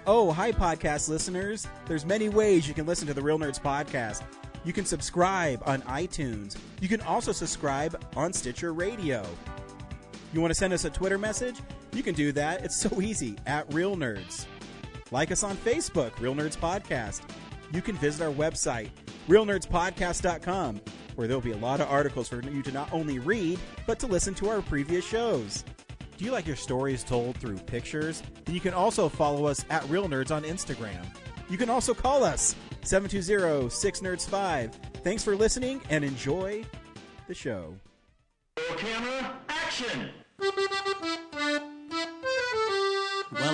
Oh, hi, podcast listeners. There's many ways you can listen to the Real Nerds podcast. You can subscribe on iTunes. You can also subscribe on Stitcher Radio. You want to send us a Twitter message? You can do that. It's so easy, at Real Nerds. Like us on Facebook, Real Nerds Podcast. You can visit our website, realnerdspodcast.com, where there'll be a lot of articles for you to not only read, but to listen to our previous shows. Do you like your stories told through pictures? Then you can also follow us at Real Nerds on Instagram. You can also call us, 720-6nerds5. Thanks for listening and enjoy the show. Camera, action! Well,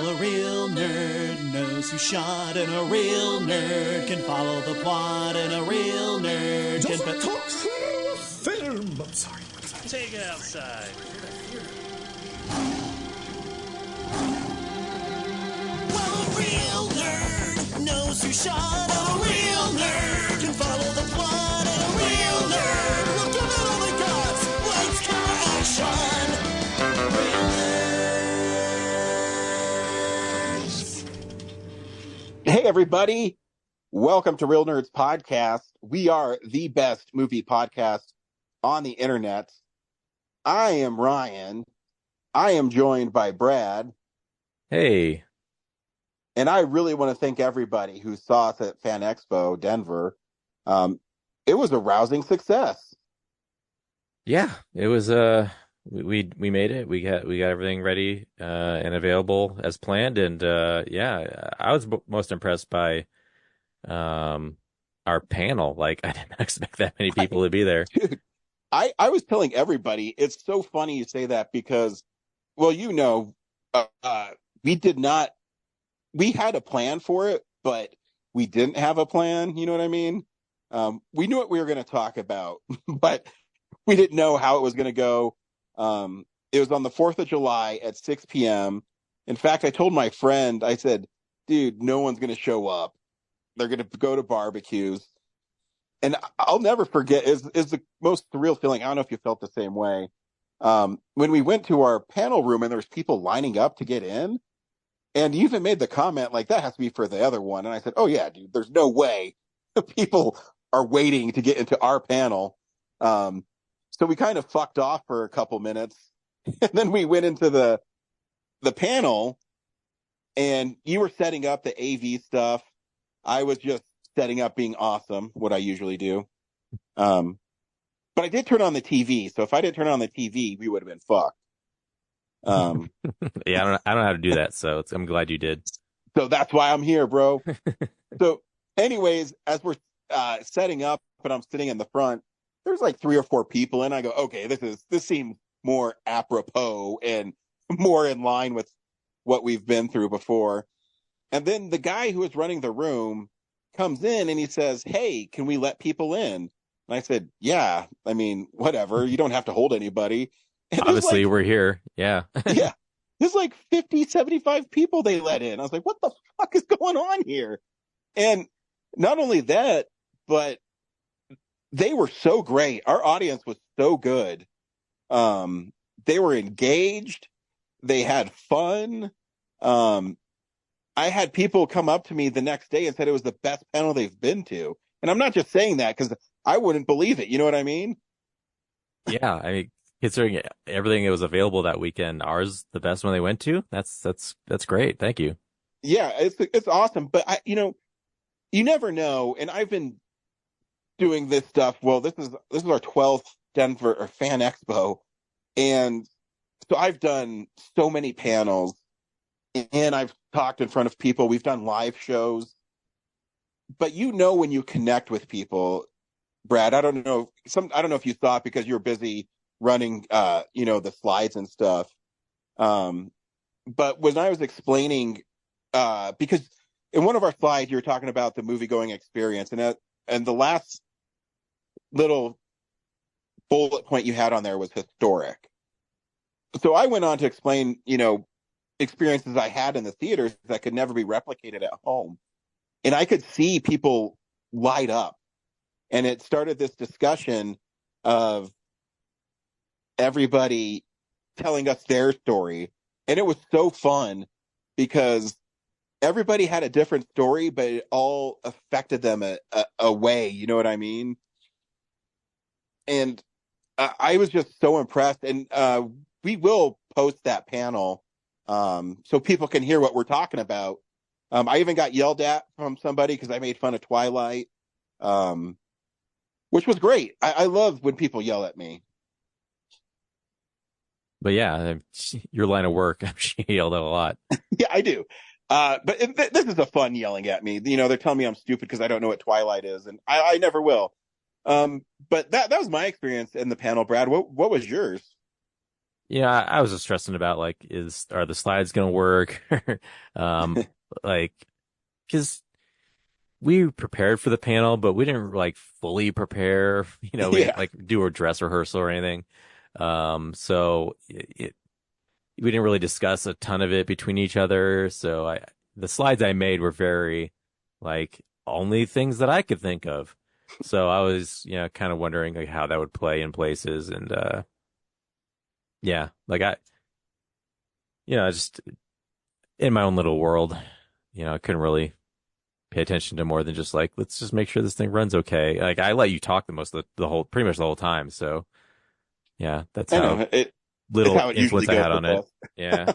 a real nerd knows who shot, and a real nerd can follow the plot, and a real nerd can... talk film! I'm sorry. Take it outside. Well, a real nerd knows who shot, and a real nerd can follow the plot, and a real nerd will give it all they got. Lights, camera, action! Real nerds. Hey, everybody. Welcome to Real Nerds Podcast. We are the best movie podcast on the internet. I am Ryan. I am joined by Brad. Hey. And I really want to thank everybody who saw us at Fan Expo Denver. It was a rousing success. Yeah, it was we made it. We got everything ready and available as planned, and yeah, I was most impressed by our panel. Like, I didn't expect that many people to be there. Dude, I was telling everybody, it's so funny you say that because, well, we had a plan for it, but we didn't have a plan. You know what I mean? We knew what we were going to talk about, but we didn't know how it was going to go. It was on the 4th of July at 6 p.m. In fact, I told my friend, I said, dude, no one's going to show up. They're going to go to barbecues. And I'll never forget, is the most surreal feeling. I don't know if you felt the same way. When we went to our panel room and there was people lining up to get in, and you even made the comment like, that has to be for the other one. And I said, oh yeah, dude, there's no way people are waiting to get into our panel. So we kind of fucked off for a couple minutes, and then we went into the panel, and you were setting up the AV stuff. I was just setting up being awesome, what I usually do. But I did turn on the TV. So if I didn't turn on the TV, we would have been fucked. Yeah, I don't know how to do that, so I'm glad you did. So that's why I'm here, bro. So anyways, as we're setting up and I'm sitting in the front, there's like 3 or 4 people, and I go, okay, this seems more apropos and more in line with what we've been through before. And then the guy who was running the room comes in and he says, hey, can we let people in? And I said, yeah, I mean, whatever. You don't have to hold anybody. And obviously, we're here. Yeah. Yeah. There's like 50, 75 people they let in. I was like, what the fuck is going on here? And not only that, but they were so great. Our audience was so good. They were engaged. They had fun. I had people come up to me the next day and said it was the best panel they've been to. And I'm not just saying that because I wouldn't believe it. You know what I mean? Yeah. I mean, considering everything that was available that weekend, ours the best one they went to. That's great. Thank you. Yeah, it's awesome. But you never know. And I've been doing this stuff. Well, this is our 12th Denver or Fan Expo, and so I've done so many panels, and I've talked in front of people. We've done live shows, but when you connect with people, Brad. I don't know if you thought because you were busy running, the slides and stuff. But when I was explaining, because in one of our slides you were talking about the movie going experience, and the last little bullet point you had on there was historic. So I went on to explain, experiences I had in the theaters that could never be replicated at home. And I could see people light up. And it started this discussion of everybody telling us their story. And it was so fun because everybody had a different story, but it all affected them a way. You know what I mean? And I was just so impressed. And we will post that panel so people can hear what we're talking about. I even got yelled at from somebody because I made fun of Twilight, which was great. I love when people yell at me. But yeah, your line of work, I'm sure you yelled at a lot. Yeah, I do. But this is a fun yelling at me. You know, they're telling me I'm stupid because I don't know what Twilight is, and I never will. But that was my experience in the panel, Brad. What was yours? Yeah, I was just stressing about like, are the slides gonna work? Like, because we prepared for the panel, but we didn't like fully prepare. You know, we didn't like do a dress rehearsal or anything. So we didn't really discuss a ton of it between each other. So the slides I made were very like only things that I could think of. So I was, kind of wondering like how that would play in places. And, yeah, like just in my own little world, I couldn't really pay attention to more than just like, let's just make sure this thing runs okay. Like I let you talk pretty much the whole time. So yeah, that's how little influence I had on it. Yeah.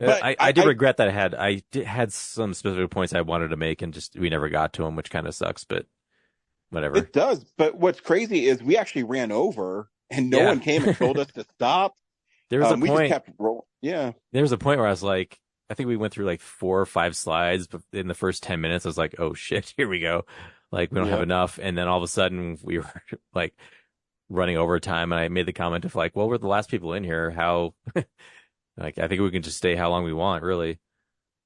But I did regret that I had some specific points I wanted to make and just we never got to them, which kind of sucks, but whatever. It does. But what's crazy is we actually ran over and no one came and told us to stop. There was a we point. Just kept rolling. Yeah. There was a point where I was like, I think we went through like 4 or 5 slides, but in the first 10 minutes, I was like, oh shit, here we go. Like we don't have enough. And then all of a sudden we were like running overtime. And I made the comment of like, well, we're the last people in here. How, like, I think we can just stay how long we want, really.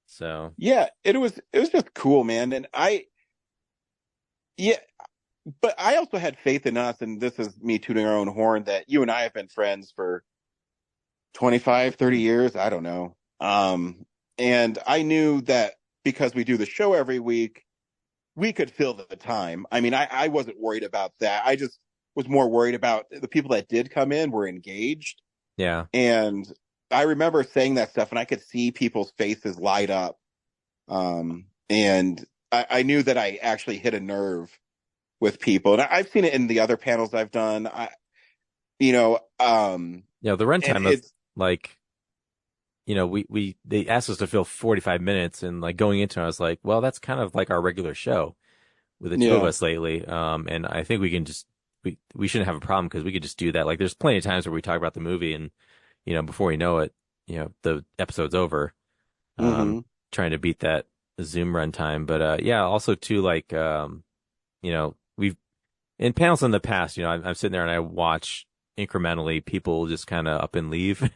So. Yeah, it was just cool, man. And but I also had faith in us. And this is me tooting our own horn that you and I have been friends for 25, 30 years. I don't know. And I knew that because we do the show every week, we could fill the time. I mean, I wasn't worried about that. I just was more worried about the people that did come in were engaged. Yeah. And I remember saying that stuff and I could see people's faces light up. And I knew that I actually hit a nerve with people. And I've seen it in the other panels I've done. The runtime of like, they asked us to fill 45 minutes and like going into it, I was like, well, that's kind of like our regular show with the two of us lately. And I think we can just, we shouldn't have a problem because we could just do that. Like there's plenty of times where we talk about the movie and, before we know it, the episode's over, trying to beat that Zoom runtime. But, also too, like, we've in panels in the past, I'm sitting there and I watch incrementally people just kind of up and leave.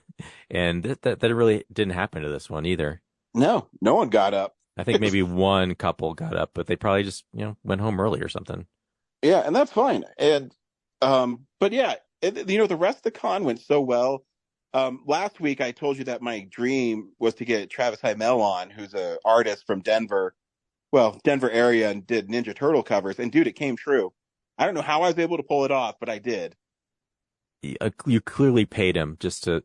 And that really didn't happen to this one either. No one got up. I think maybe one couple got up, but they probably just, went home early or something. Yeah. And that's fine. And, but yeah, the rest of the con went so well. Last week I told you that my dream was to get Travis Hymel on, who's an artist from Denver area and did Ninja Turtle covers. And dude, it came true. I don't know how I was able to pull it off, but I did. You clearly paid him just to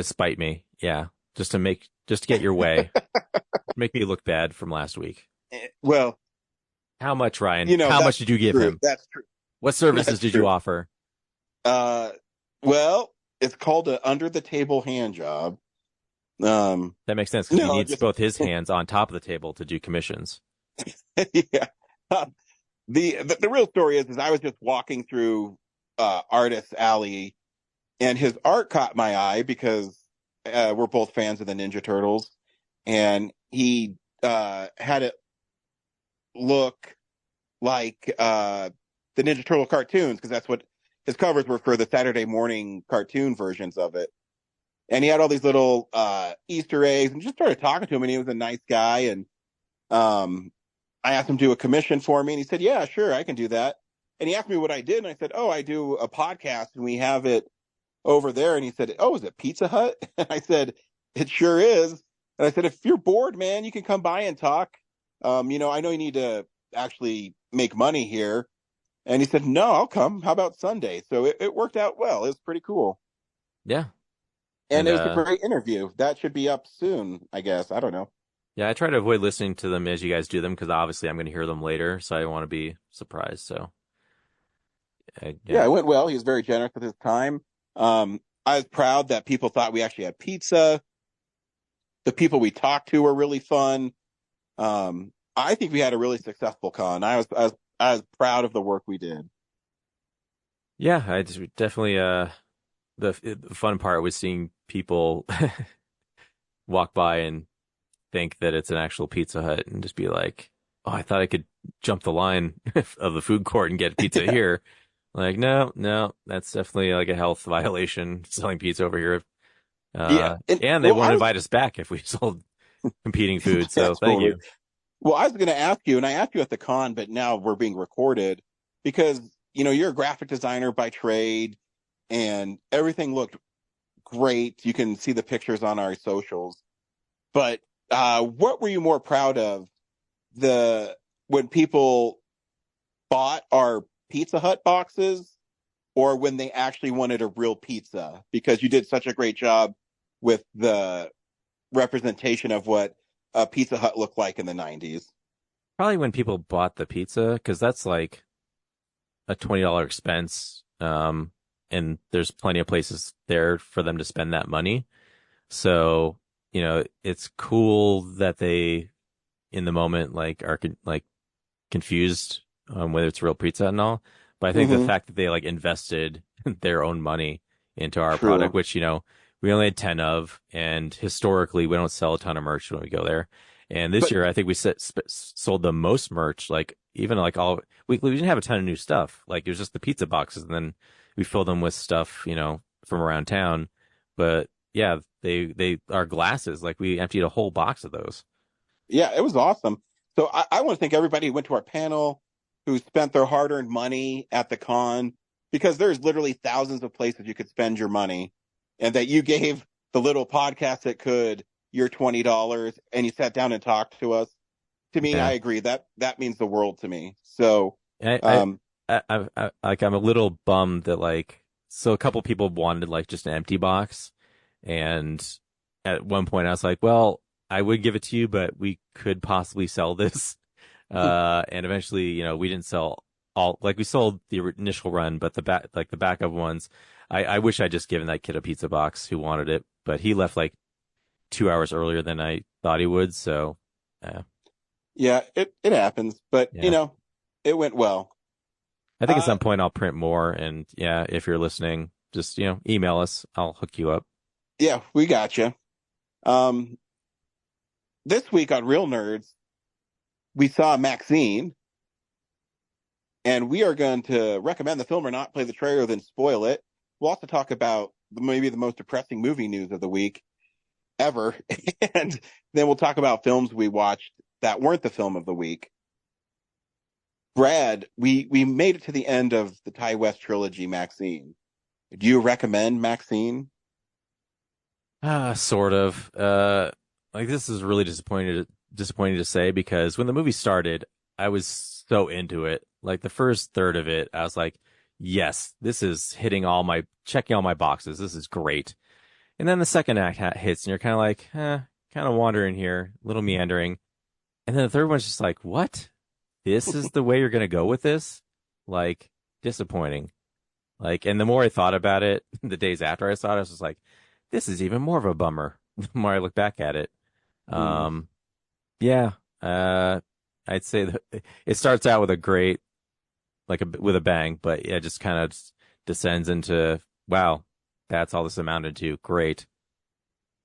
spite me. Yeah. Just to get your way. Make me look bad from last week. Well, how much, Ryan? How much did you give him? That's true. What services did you offer? Well, it's called an under the table hand job. That makes sense because he needs both his hands on top of the table to do commissions. Yeah. The real story is I was just walking through Artist Alley and his art caught my eye because we're both fans of the Ninja Turtles, and he had it look like the Ninja Turtle cartoons because that's what his covers were for the Saturday morning cartoon versions of it. And he had all these little Easter eggs and just started talking to him, and he was a nice guy. And I asked him to do a commission for me, and he said, yeah, sure, I can do that. And he asked me what I did, and I said, oh, I do a podcast, and we have it over there. And he said, oh, is it Pizza Hut? And I said, it sure is. And I said, if you're bored, man, you can come by and talk. I know you need to actually make money here. And he said, no, I'll come. How about Sunday? So it worked out well. It was pretty cool. Yeah. And it was a great interview. That should be up soon, I guess. I don't know. Yeah, I try to avoid listening to them as you guys do them because obviously I'm going to hear them later, so I don't want to be surprised. So, Yeah, yeah. it went well. He was very generous with his time. I was proud that people thought we actually had pizza. The people we talked to were really fun. I think we had a really successful con. I was proud of the work we did. Yeah, I just definitely the fun part was seeing people walk by and think that it's an actual Pizza Hut and just be like, "Oh, I thought I could jump the line of the food court and get pizza here." Like, no, no, that's definitely like a health violation selling pizza over here. Yeah, And they won't invite us back if we sold competing food. So thank totally. you. Well, I was going to ask you, and I asked you at the con, but now we're being recorded because you're a graphic designer by trade, and everything looked great. You can see the pictures on our socials. But what were you more proud of? When people bought our Pizza Hut boxes, or when they actually wanted a real pizza? Because you did such a great job with the representation of what a Pizza Hut looked like in the 90s. Probably when people bought the pizza, because that's like a $20 expense. And there's plenty of places there for them to spend that money. So, it's cool that they, in the moment, like are like confused whether it's real pizza and all. But I think the fact that they like invested their own money into our True. product, which, we only had 10 of, and historically we don't sell a ton of merch when we go there. And this year, I think we sold the most merch, like even like we didn't have a ton of new stuff. Like it was just the pizza boxes, and then we filled them with stuff, from around town. But yeah, they are glasses. Like we emptied a whole box of those. Yeah, it was awesome. So I want to thank everybody who went to our panel, who spent their hard-earned money at the con, because there's literally thousands of places you could spend your money, and that you gave the little podcast that could your $20 and you sat down and talked to us. To me, Yeah. I agree that means the world to me. So, I'm a little bummed that so a couple people wanted like just an empty box, and at one point I was like, well, I would give it to you, but we could possibly sell this. And eventually, we didn't sell all, like we sold the initial run, but the backup ones, I wish I'd just given that kid a pizza box who wanted it, but he left like 2 hours earlier than I thought he would. So, yeah, it happens, but Yeah. it went well. I think at some point I'll print more, and yeah, if you're listening, just, email us. I'll hook you up. Yeah, we got you. This week on Real Nerds, we saw Maxxxseen, and we are going to recommend the film or not, play the trailer, then spoil it. We'll also talk about maybe the most depressing movie news of the week ever, and then we'll talk about films we watched that weren't the film of the week. Brad, we made it to the end of the Ty West trilogy, Maxxxseen. Do you recommend Maxxxseen? Sort of. This is really disappointing to say, because when the movie started, I was so into it. Like the first third of it, I was like, yes, this is checking all my boxes. This is great. And then the second act hits, and you're kind of like, kind of wandering here, a little meandering. And then the third one's just like, what? This is the way you're going to go with this? Like, disappointing. And the more I thought about it, the days after I saw it, I was just like, this is even more of a bummer the more I look back at it. Yeah, I'd say that it starts out with a great, with a bang, but yeah, just kind of descends into, wow, that's all this amounted to. Great.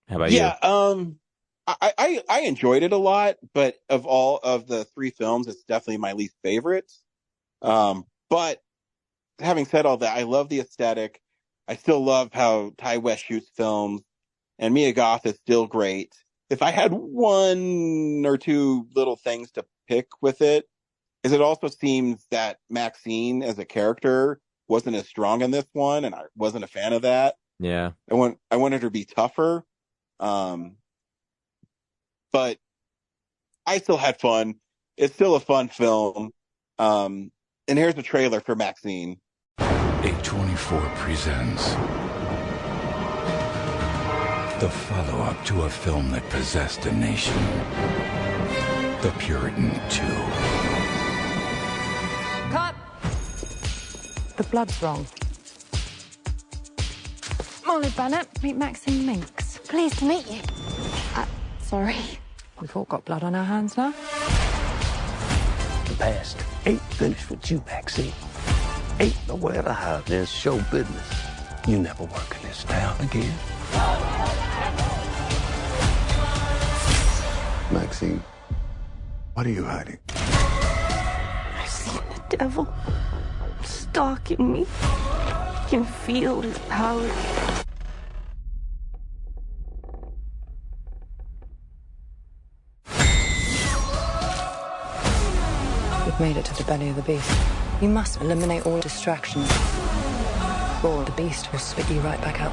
How about you? Yeah, I enjoyed it a lot, but of all of the three films, it's definitely my least favorite. But having said all that, I love the aesthetic. I still love how Ty West shoots films, and Mia Goth is still great. If I had one or two little things to pick with it, is it also seems that Maxxxseen as a character wasn't as strong in this one, and I wasn't a fan of that. Yeah. I wanted her to be tougher. But I still had fun. It's still a fun film. And here's the trailer for Maxxxseen. A24 presents The follow-up to a film that possessed a nation. The Puritan 2. Cut! The blood's wrong. Molly Bennett, meet Maxxxseen Minx. Pleased to meet you. Sorry. We've all got blood on our hands now. The past ain't finished with you, Maxxxseen. Ain't nowhere to hide. There's show business. You never work in this town again. Maxxxseen, what are you hiding? I've seen the devil stalking me. I can feel his power. We've made it to the belly of the beast. You must eliminate all distractions, or the beast will spit you right back out.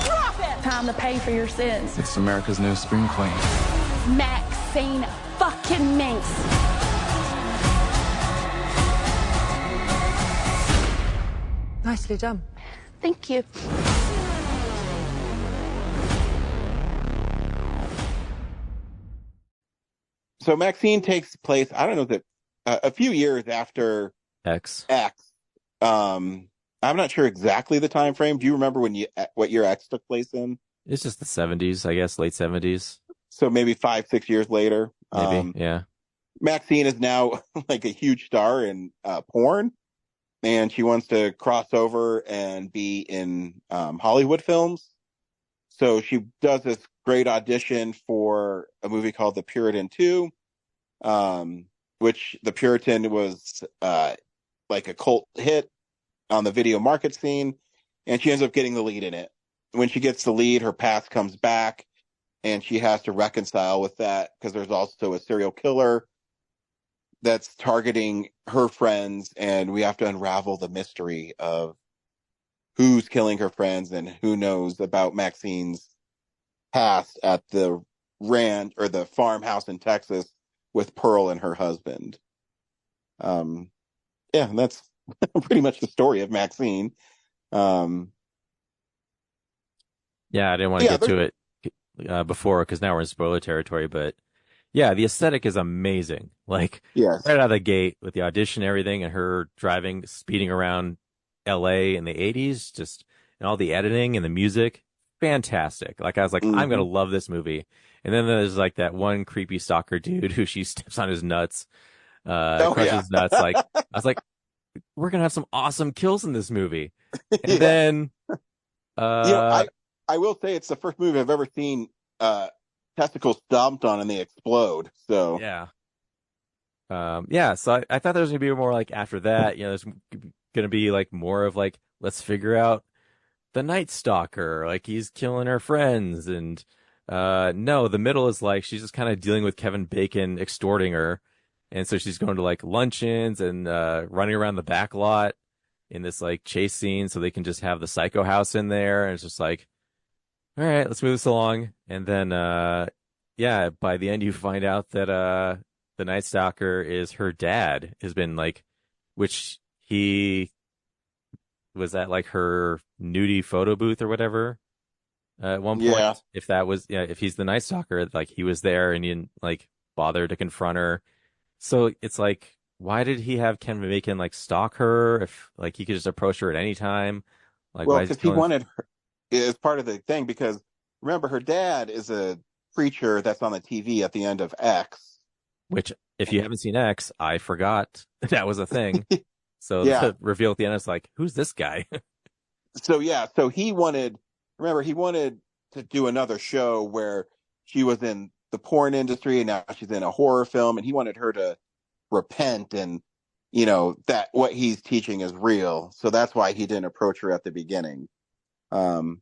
Drop it! Time to pay for your sins. It's America's new scream queen. Maxxxseen fucking Minx. Nicely done. Thank you. So Maxxxseen takes place, I don't know that a few years after X. I'm not sure exactly the time frame. Do you remember what year X took place in? It's just the 70s, I guess, late 70s. So maybe 5-6 years later. Maybe, yeah. Maxxxseen is now like a huge star in porn, and she wants to cross over and be in Hollywood films. So she does this great audition for a movie called The Puritan 2, which The Puritan was like a cult hit on the video market scene, and she ends up getting the lead in it. When she gets the lead, her past comes back, and she has to reconcile with that because there's also a serial killer that's targeting her friends, and we have to unravel the mystery of who's killing her friends and who knows about Maxxxseen's past at the ranch or the farmhouse in Texas with Pearl and her husband. Yeah, and that's pretty much the story of Maxxxseen. Yeah, I didn't want to get to it before because now we're in spoiler territory, but yeah, the aesthetic is amazing. Like, yes, right out of the gate with the audition, and everything, and her driving, speeding around LA in the 80s, just, and all the editing and the music, fantastic. Like, I was like, I'm gonna love this movie. And then there's like that one creepy stalker dude who she steps on his nuts, crushes his nuts. Like, I was like, we're gonna have some awesome kills in this movie. And then, I will say it's the first movie I've ever seen testicles stomped on and they explode. So yeah. So I thought there was gonna be more like after that, there's gonna be like more of like, let's figure out the Night Stalker, like he's killing her friends, and no, the middle is like she's just kind of dealing with Kevin Bacon extorting her, and so she's going to like luncheons and running around the back lot in this like chase scene so they can just have the psycho house in there, and it's just like, all right, let's move this along. And then by the end you find out that the Night Stalker is her dad, has been like, which he was at like her nudie photo booth or whatever at one point. Yeah. If that was, if he's the Night Stalker, like he was there and he didn't like bother to confront her. So it's like, why did he have Kevin Bacon like stalk her if like he could just approach her at any time? Like, well, because he wanted her as part of the thing, because remember her dad is a preacher that's on the TV at the end of X. Which, if you haven't seen X, I forgot that was a thing. So yeah. The reveal at the end is like, who's this guy? So he wanted to do another show where she was in the porn industry and now she's in a horror film, and he wanted her to repent and, that what he's teaching is real. So that's why he didn't approach her at the beginning. And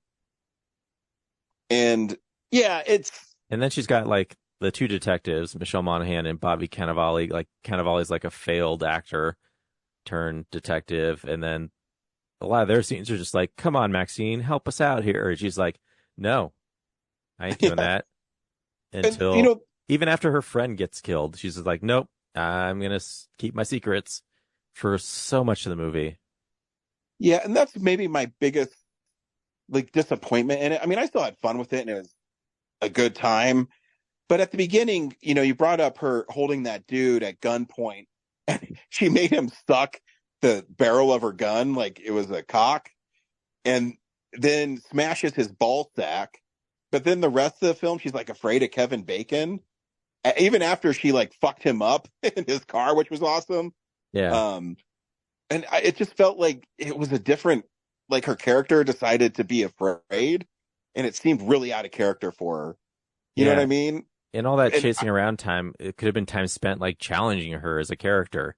then she's got like the two detectives, Michelle Monaghan and Bobby Cannavale. Like Cannavale's like a failed actor turned detective, and then a lot of their scenes are just like, come on, Maxxxseen, help us out here. And she's like, no, I ain't doing that. Until even after her friend gets killed, she's just like, nope, I'm gonna keep my secrets for so much of the movie. Yeah, and that's maybe my biggest like disappointment in it. I mean, I still had fun with it and it was a good time. But at the beginning, you know, you brought up her holding that dude at gunpoint and she made him suck the barrel of her gun like it was a cock and then smashes his ball sack. But then the rest of the film, she's like afraid of Kevin Bacon. Even after she like fucked him up in his car, which was awesome. Yeah. It just felt like it was a different, like her character decided to be afraid and it seemed really out of character for her. You know what I mean? And all that chasing around time, it could have been time spent like challenging her as a character.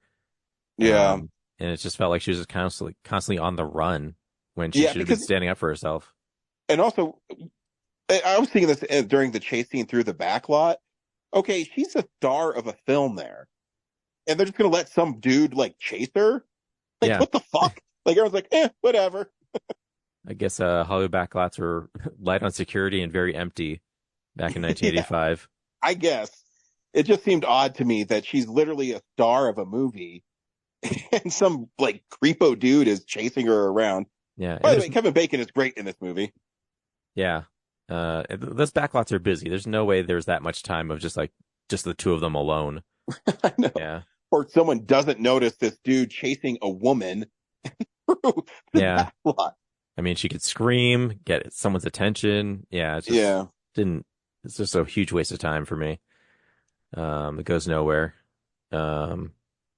Yeah. And it just felt like she was just constantly on the run when she should have been standing up for herself. And also, I was thinking this during the chase scene through the back lot. Okay, she's a star of a film there. And they're just going to let some dude like chase her? Like, what the fuck? Like, everyone's like, whatever. I guess Hollywood backlots were light on security and very empty back in 1985. I guess. It just seemed odd to me that she's literally a star of a movie and some like creepo dude is chasing her around. Yeah. By the way, Kevin Bacon is great in this movie. Yeah. Those backlots are busy. There's no way there's that much time of just the two of them alone. I know. Yeah. Or someone doesn't notice this dude chasing a woman through the backlot. I mean, she could scream, get someone's attention. Yeah. It just it's just a huge waste of time for me. It goes nowhere. But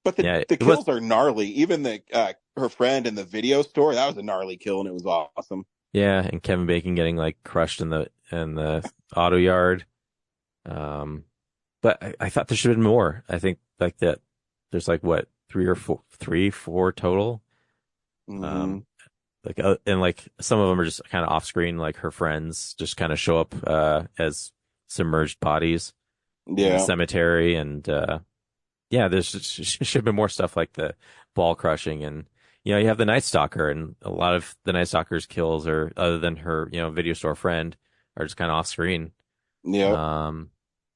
the kills are gnarly. Even her friend in the video store, that was a gnarly kill and it was awesome. Yeah, and Kevin Bacon getting like crushed in the auto yard. But I thought there should have been more. I think like that there's like what, three, four total. Mm-hmm. And like some of them are just kind of off screen, like her friends just kind of show up as submerged bodies in the cemetery. And there's should have been more stuff like the ball crushing. And, you know, you have the Night Stalker, and a lot of the Night Stalker's kills are, other than her, you know, video store friend, are just kind of off screen. Yeah.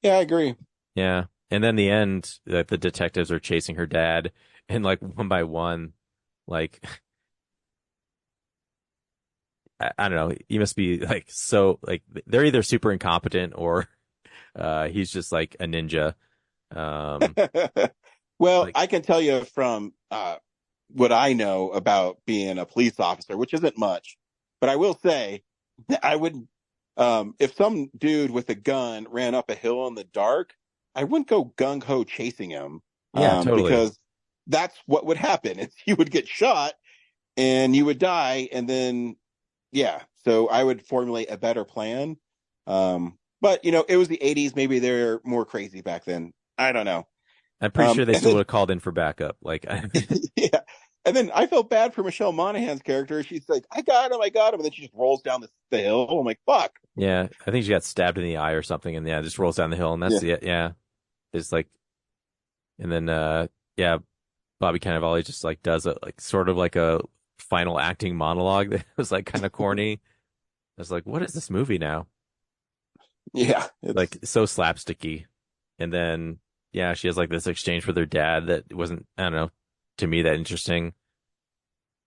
Yeah, I agree. Yeah. And then the end, like the detectives are chasing her dad, and like one by one, like I don't know, he must be like so like they're either super incompetent or he's just like a ninja. Well, like, I can tell you from what I know about being a police officer, which isn't much, but I will say I wouldn't if some dude with a gun ran up a hill in the dark, I wouldn't go gung ho chasing him. Yeah, totally. Because that's what would happen. You would get shot and you would die, and then so I would formulate a better plan. But you know, it was the 80s. Maybe they're more crazy back then. I don't know. I'm pretty sure they still would have called in for backup. Like, yeah. And then I felt bad for Michelle Monaghan's character. She's like, I got him. And then she just rolls down the hill. I'm like, fuck. Yeah. I think she got stabbed in the eye or something. And just rolls down the hill. And that's it. Yeah. It's like, and then, Bobby Cannavale just like does a, like, sort of like a final acting monologue that was like kind of corny. I was like, what is this movie now? Yeah. Like so slapsticky. And then, she has like this exchange with her dad that wasn't, I don't know, to me that interesting.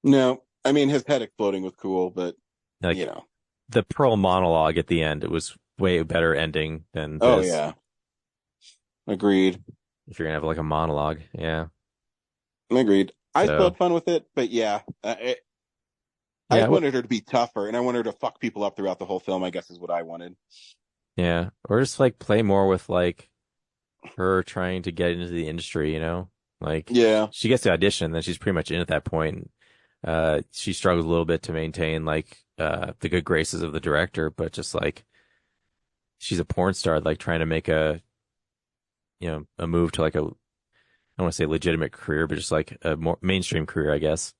No, I mean, his head exploding was cool, but like, you know, the Pearl monologue at the end, it was way better ending than this. Oh yeah. Agreed. If you're gonna have like a monologue. Yeah. Agreed. I still had fun with it, but I wanted her to be tougher, and I wanted her to fuck people up throughout the whole film, I guess is what I wanted. Yeah. Or just like play more with like her trying to get into the industry, you know? Like, she gets the audition, then she's pretty much in at that point. She struggles a little bit to maintain like the good graces of the director, but just like she's a porn star, like trying to make a move to like a, I don't want to say legitimate career, but just like a more mainstream career, I guess.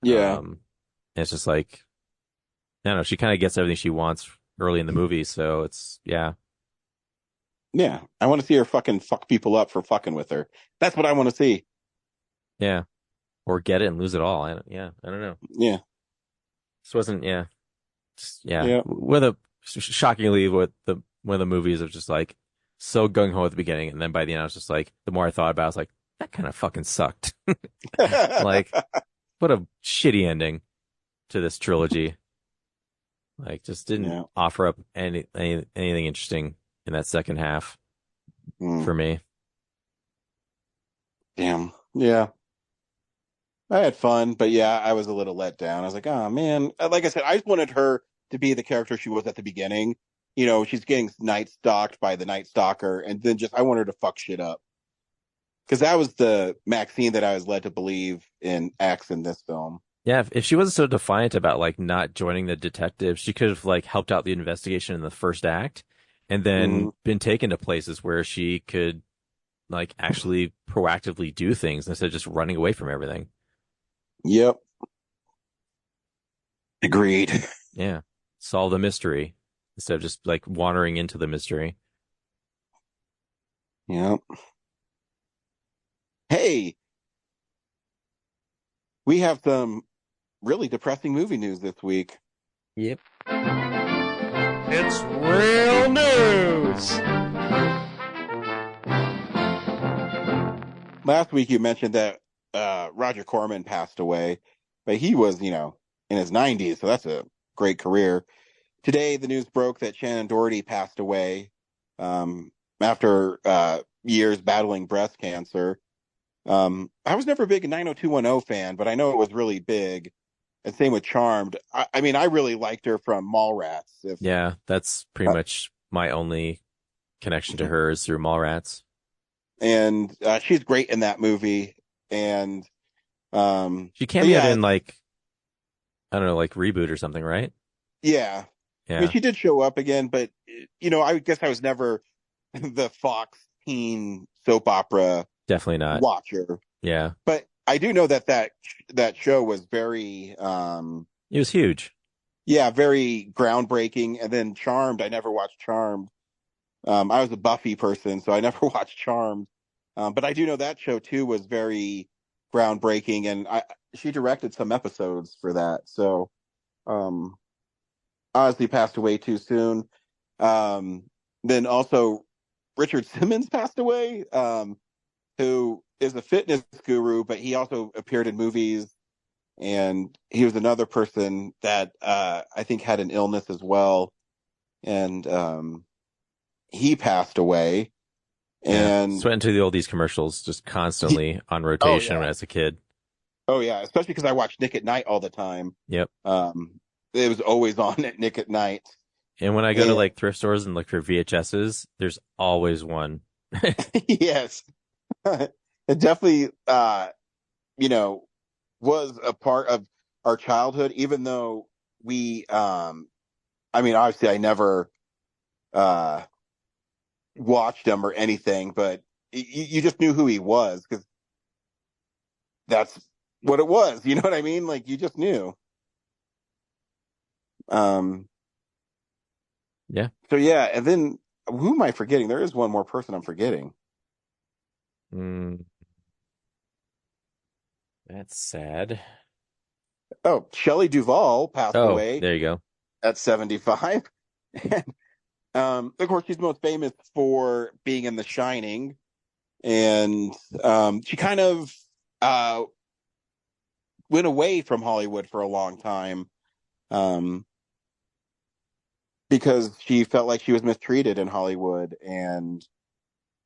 Yeah. And it's just like, I don't know, she kind of gets everything she wants early in the movie, so it's Yeah, I want to see her fucking fuck people up for fucking with her. That's what I want to see. Yeah, or get it and lose it all. I don't know. Yeah, this wasn't. Shockingly, one of the movies of just like so gung ho at the beginning, and then by the end, I was just like, the more I thought about it, I was like, that kind of fucking sucked. Like, what a shitty ending to this trilogy. Like, just didn't offer up anything interesting in that second half for me. Damn. Yeah. I had fun, but yeah, I was a little let down. I was like, oh man. Like I said, I just wanted her to be the character she was at the beginning. You know, she's getting night stalked by the Night Stalker, and then I want her to fuck shit up. Because that was the Maxxxseen that I was led to believe in X in this film. Yeah, if she wasn't so defiant about like not joining the detectives, she could have like helped out the investigation in the first act and then been taken to places where she could like actually proactively do things instead of just running away from everything. Yep. Agreed. Yeah. Solve the mystery instead of just like wandering into the mystery. Yep. Hey, we have some really depressing movie news this week. Yep. It's real news. Last week you mentioned that Roger Corman passed away, but he was, you know, in his 90s, so that's a great career. Today, the news broke that Shannon Doherty passed away after years battling breast cancer. I was never a big 90210 fan, but I know it was really big. And same with Charmed. I mean, I really liked her from Mallrats. Yeah, that's pretty much my only connection to her is through Mallrats. And she's great in that movie. And she cameoed in like, I don't know, like Reboot or something, right? Yeah. Yeah. I mean, she did show up again, but, you know, I guess I was never the Fox teen soap opera definitely not watcher. Yeah. But I do know that show was very... it was huge. Yeah, very groundbreaking. And then Charmed, I never watched Charmed. I was a Buffy person, so I never watched Charmed. But I do know that show, too, was very groundbreaking. And she directed some episodes for that. So... honestly passed away too soon. Then also Richard Simmons passed away, who is a fitness guru, but he also appeared in movies, and he was another person that I think had an illness as well, and he passed away. And so went into the oldies commercials just constantly on rotation as a kid. Oh yeah, especially because I watched Nick at Night all the time. Yep. It was always on at Nick at Night. And when I go to like thrift stores and look for VHSs, there's always one. Yes. It definitely, you know, was a part of our childhood, even though we, I mean, obviously I never, watched him or anything, but you just knew who he was because that's what it was. You know what I mean? Like you just knew. Yeah. So yeah, and then who am I forgetting? There is one more person I'm forgetting. That's sad. Oh, Shelley Duvall passed away. There you go. At 75. And, of course, she's most famous for being in The Shining, and she kind of went away from Hollywood for a long time. Because she felt like she was mistreated in Hollywood, and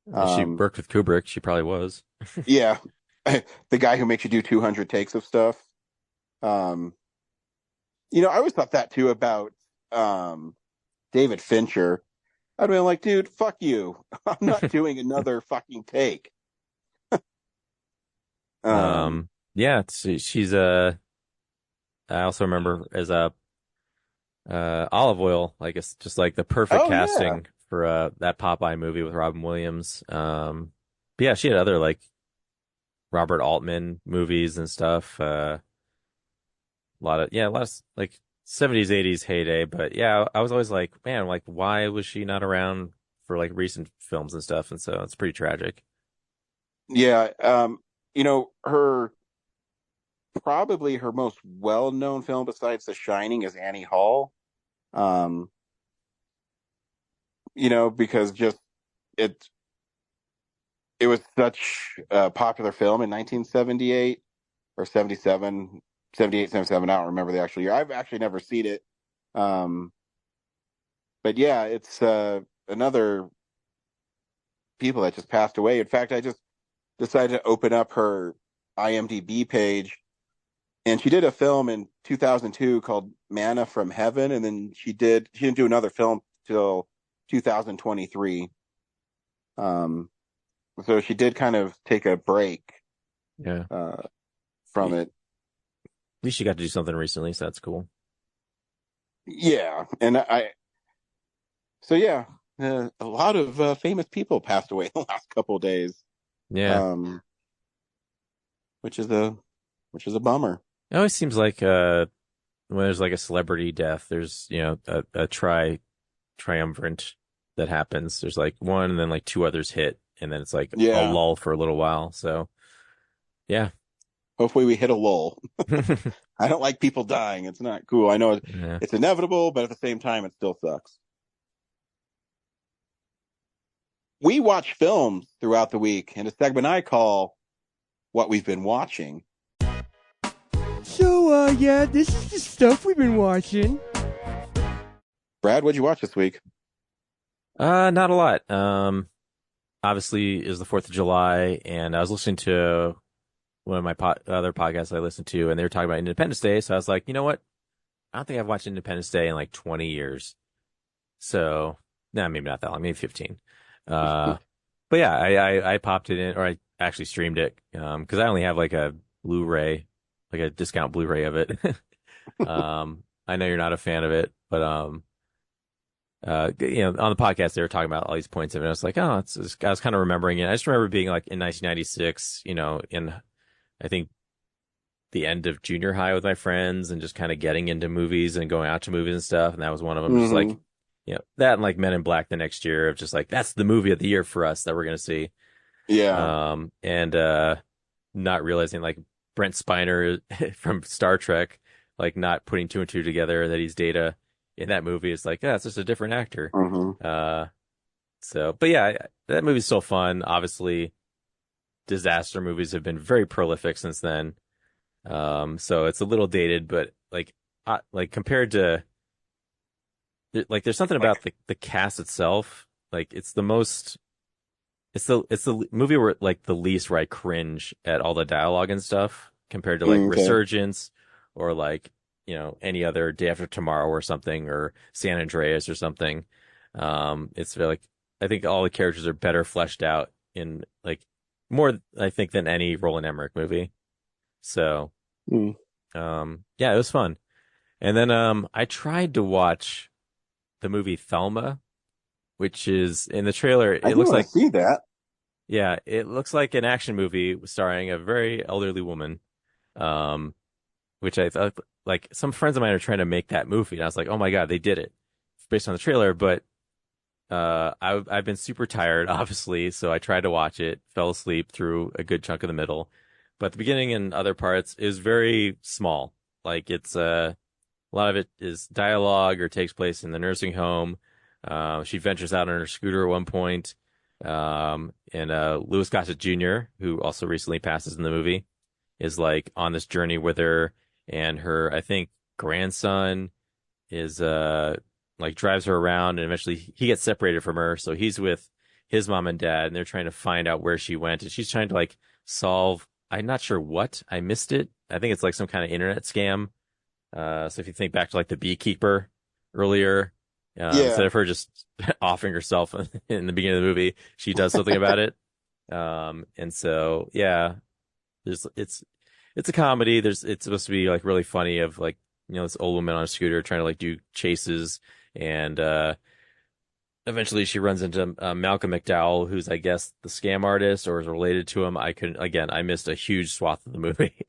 she worked with Kubrick. She probably was. Yeah, the guy who makes you do 200 takes of stuff. You know, I always thought that too about David Fincher. I'd be like, dude, fuck you. I'm not doing another fucking take. Yeah, she's I also remember as a Olive Oil, I guess, just like the perfect casting for that Popeye movie with Robin Williams. But yeah, she had other like Robert Altman movies and stuff. A lot of like 70s, 80s heyday. But yeah, I was always like, man, like why was she not around for like recent films and stuff? And so it's pretty tragic. Yeah, you know, probably her most well-known film besides The Shining is Annie Hall. You know, because just it was such a popular film in 1978 or 77, 78, 77. I don't remember the actual year. I've actually never seen it. Um, but yeah, it's another people that just passed away. In fact, I just decided to open up her IMDb page, and she did a film in 2002 called Manna from Heaven, and then she didn't do another film till 2023. So she did kind of take a break Yeah. from it. At least she got to do something recently, so that's cool. Yeah, and so yeah, a lot of famous people passed away the last couple of days. Yeah. Which is a bummer. It always seems like when there's like a celebrity death, there's, you know, a triumvirate that happens. There's like one and then like two others hit, and then it's like a lull for a little while. So yeah. Hopefully we hit a lull. I don't like people dying. It's not cool. I know it's inevitable, but at the same time, it still sucks. We watch films throughout the week in a segment I call What We've Been Watching. So, yeah, this is the stuff we've been watching. Brad, what'd you watch this week? Not a lot. Obviously is the 4th of July, and I was listening to one of my other podcasts I listened to, and they were talking about Independence Day. So I was like, you know what? I don't think I've watched Independence Day in like 20 years. So, maybe not that long, maybe 15. But yeah, I popped it in, or I actually streamed it, because I only have like a Blu-ray, like a discount Blu-ray of it. I know you're not a fan of it, but you know, on the podcast they were talking about all these points of it. I was like, oh, I was kind of remembering it. I just remember being like in 1996, you know, in I think the end of junior high with my friends, and just kind of getting into movies and going out to movies and stuff. And that was one of them. Mm-hmm. Just like, you know, that and like Men in Black the next year, of just like, that's the movie of the year for us that we're going to see. Yeah. And not realizing like Brent Spiner from Star Trek, like not putting two and two together that he's Data in that movie. It's like, yeah, it's just a different actor. Mm-hmm. So, but yeah, that movie's still fun. Obviously, disaster movies have been very prolific since then. So it's a little dated, but like compared to, like, there's something about the cast itself. Like, it's the movie where like the least where I cringe at all the dialogue and stuff, compared to like Resurgence, or like, you know, any other Day After Tomorrow or something, or San Andreas or something. It's very, like, I think all the characters are better fleshed out in like more, I think, than any Roland Emmerich movie. So, yeah, it was fun. And then I tried to watch the movie Thelma, which is in the trailer. It looks like, see that. Yeah, it looks like an action movie starring a very elderly woman, which I thought, like, some friends of mine are trying to make that movie, and I was like, oh my God, they did it based on the trailer. But I've been super tired, obviously, so I tried to watch it, fell asleep through a good chunk of the middle. But the beginning and other parts is very small. Like, it's a lot of it is dialogue or takes place in the nursing home. She ventures out on her scooter at one point. And Louis Gossett Jr., who also recently passes in the movie, is like on this journey with her, and her, I think, grandson is like drives her around, and eventually he gets separated from her, so he's with his mom and dad, and they're trying to find out where she went, and she's trying to like solve, I'm not sure what, I missed it. I think it's like some kind of internet scam. So if you think back to like the Beekeeper earlier, instead of her just offing herself in the beginning of the movie, she does something about it. And so, yeah, it's a comedy. It's supposed to be like really funny, of like, you know, this old woman on a scooter trying to like do chases, and eventually she runs into Malcolm McDowell, who's, I guess, the scam artist or is related to him. I missed a huge swath of the movie.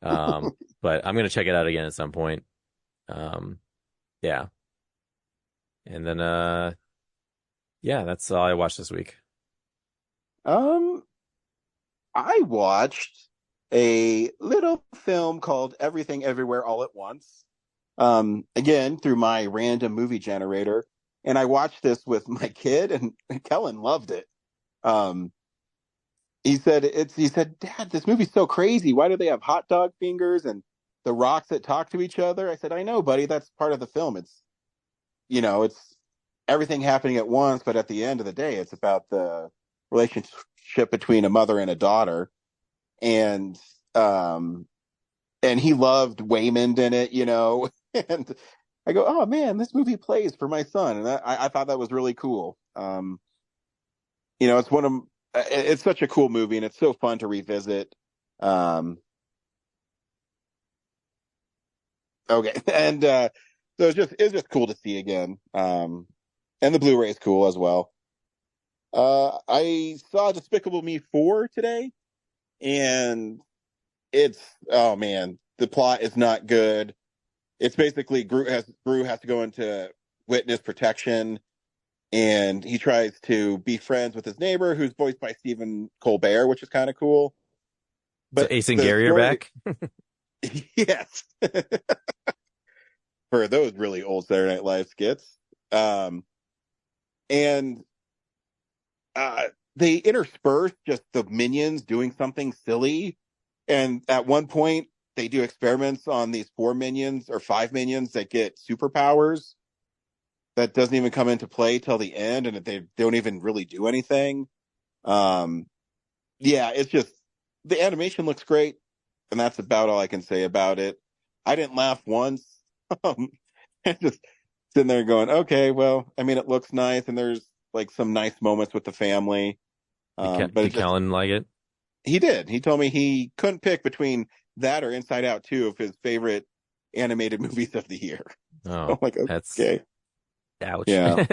But I'm going to check it out again at some point. Yeah. And then, yeah, that's all I watched this week. I watched a little film called Everything Everywhere All at Once. Again, through my random movie generator. And I watched this with my kid, and Kellen loved it. He said, Dad, this movie's so crazy. Why do they have hot dog fingers and the rocks that talk to each other. I said, I know, buddy, that's part of the film. It's, it's everything happening at once, but at the end of the day, it's about the relationship between a mother and a daughter. And he loved Waymond in it, and I go, oh man, this movie plays for my son. And I thought that was really cool. It's such a cool movie and it's so fun to revisit. Okay. And, so it's just cool to see again. And the Blu-ray is cool as well. I saw Despicable Me 4 today, and oh man, the plot is not good. It's basically Gru has to go into witness protection, and he tries to be friends with his neighbor, who's voiced by Stephen Colbert, which is kind of cool. But so Ace and Gary are back? Yes. For those really old Saturday Night Live skits. They intersperse just the minions doing something silly. And at one point, they do experiments on these 4 minions or 5 minions that get superpowers. That doesn't even come into play till the end, and they don't even really do anything. It's just, the animation looks great, and that's about all I can say about it. I didn't laugh once. Just sitting there going, okay, well, I mean, it looks nice, and there's like some nice moments with the family. Did Callan like it? He did. He told me he couldn't pick between that or Inside Out 2 of his favorite animated movies of the year. Oh, I'm like, okay. Ouch. Yeah,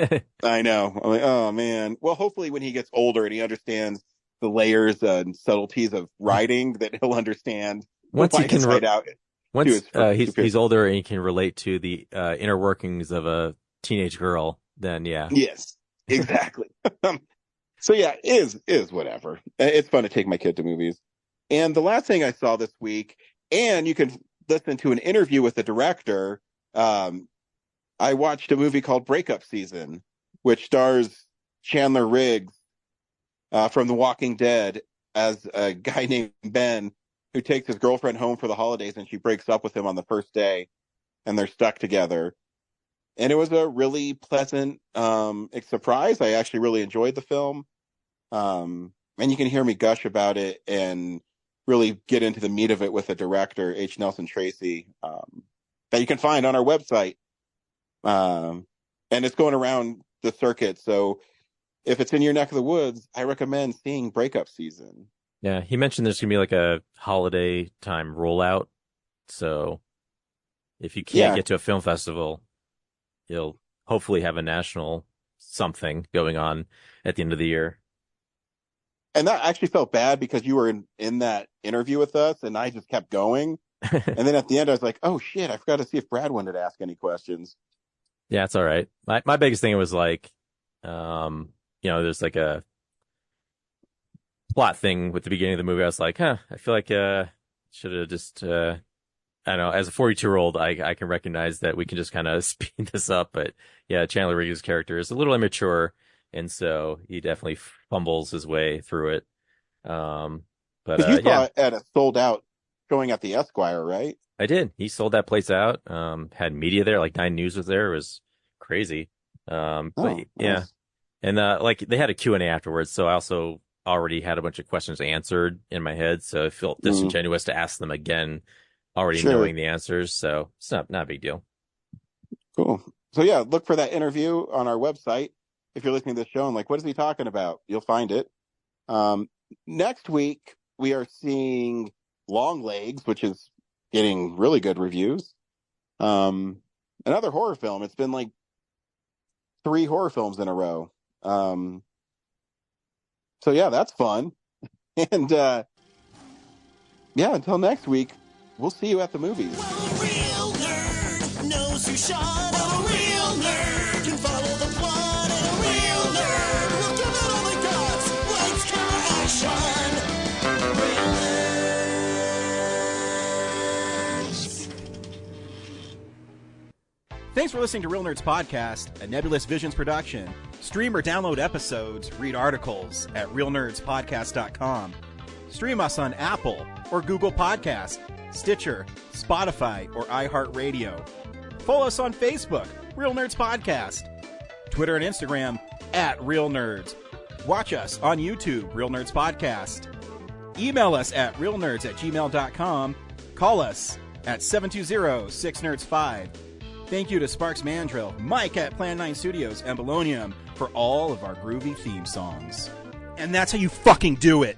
I know. I'm like, oh man. Well, hopefully when he gets older and he understands the layers and subtleties of writing, that he'll understand. Once he can he's older and he can relate to the inner workings of a teenage girl, then yeah. Yes, exactly. So yeah, is whatever. It's fun to take my kid to movies. And the last thing I saw this week, and you can listen to an interview with the director. I watched a movie called Breakup Season, which stars Chandler Riggs from The Walking Dead as a guy named Ben who takes his girlfriend home for the holidays, and she breaks up with him on the first day, and they're stuck together. And it was a really pleasant surprise. I actually really enjoyed the film. And you can hear me gush about it and really get into the meat of it with the director, H. Nelson Tracy, that you can find on our website. And it's going around the circuit. So if it's in your neck of the woods, I recommend seeing Breakup Season. Yeah, he mentioned there's going to be like a holiday time rollout. So if you can't get to a film festival, you'll hopefully have a national something going on at the end of the year. And that actually felt bad because you were in that interview with us, and I just kept going. And then at the end, I was like, oh shit, I forgot to see if Brad wanted to ask any questions. Yeah, it's all right. My biggest thing was like, there's like a plot thing with the beginning of the movie. I was like, I feel like should have just I don't know, as a 42-year-old, I can recognize that we can just kind of speed this up. But yeah, Chandler Riggs' character is a little immature, and so he definitely fumbles his way through it. But you saw it at a sold out showing at the Esquire, right? I did. He sold that place out. Had media there, like 9 News was there. It was crazy. But yeah. Nice. And like they had a Q&A afterwards, so I also already had a bunch of questions answered in my head, so it felt disingenuous to ask them again, already knowing the answers. So it's not a big deal. Cool. So yeah, look for that interview on our website. If you're listening to this show and like, what is he talking about? You'll find it. Next week, we are seeing Long Legs, which is getting really good reviews. Another horror film. It's been like 3 horror films in a row. So yeah, that's fun. And until next week, we'll see you at the movies. Well, a real nerd knows who shot. Well, a real nerd can follow the plot. And a real nerd will give it all they got. Lights, camera, action. Real nerds. Thanks for listening to Real Nerds Podcast, a Nebulous Visions production. Stream or download episodes, read articles at realnerdspodcast.com. Stream us on Apple or Google Podcast, Stitcher, Spotify, or iHeartRadio. Follow us on Facebook, Real Nerds Podcast, Twitter and Instagram @RealNerds. Watch us on YouTube, Real Nerds Podcast. Email us at realnerds@gmail.com. Call us at 720-6nerds5. Thank you to Sparks Mandrill, Mike at Plan 9 Studios, and Bolognium for all of our groovy theme songs. And that's how you fucking do it.